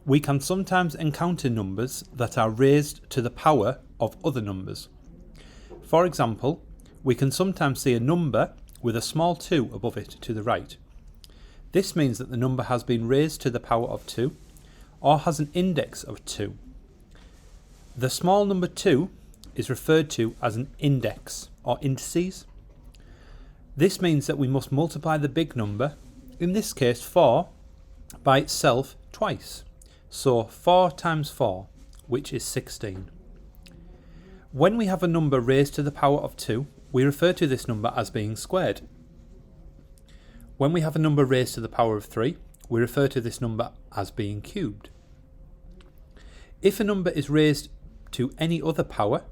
We can sometimes encounter numbers that are raised to the power of other numbers. For example, we can sometimes see a number with a small 2 above it to the right. This means that the number has been raised to the power of 2 or has an index of 2. The small number 2 is referred to as an index or indices. This means that we must multiply the big number, in this case 4, by itself twice. So 4 times 4, which is 16. When we have a number raised to the power of 2, we refer to this number as being squared. When we have a number raised to the power of 3, we refer to this number as being cubed. If a number is raised to any other power,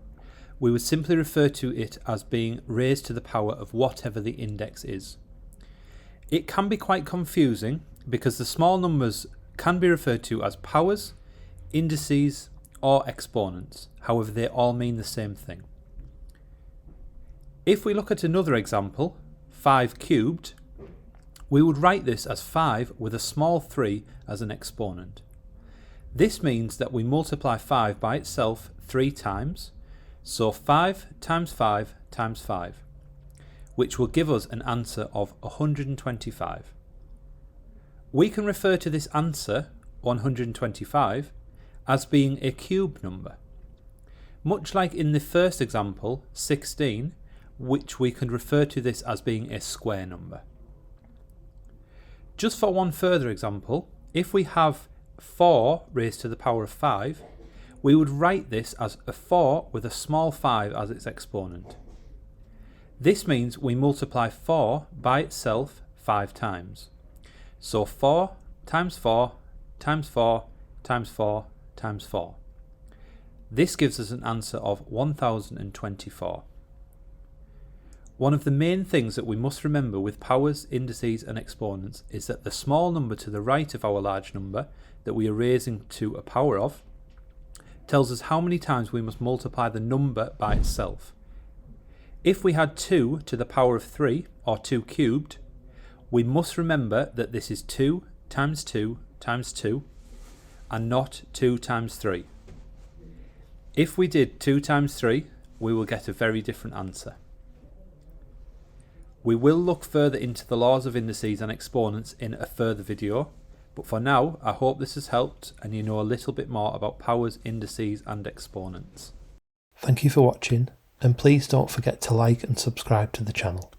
we would simply refer to it as being raised to the power of whatever the index is. It can be quite confusing because the small numbers can be referred to as powers, indices, or exponents. However, they all mean the same thing. If we look at another example, 5 cubed, we would write this as 5 with a small 3 as an exponent. This means that we multiply 5 by itself 3 times, so 5 times 5 times 5, which will give us an answer of 125. We can refer to this answer, 125, as being a cube number. Much like in the first example, 16, which we can refer to this as being a square number. Just for one further example, if we have 4 raised to the power of 5, we would write this as a 4 with a small 5 as its exponent. This means we multiply 4 by itself 5 times. So 4 times 4 times 4 times 4 times 4. This gives us an answer of 1024. One of the main things that we must remember with powers, indices and exponents is that the small number to the right of our large number that we are raising to a power of tells us how many times we must multiply the number by itself. If we had 2 to the power of 3 or 2 cubed, we must remember that this is 2 times 2 times 2 and not 2 times 3. If we did 2 times 3, we will get a very different answer. We will look further into the laws of indices and exponents in a further video, but for now I hope this has helped and you know a little bit more about powers, indices and exponents. Thank you for watching, and please don't forget to like and subscribe to the channel.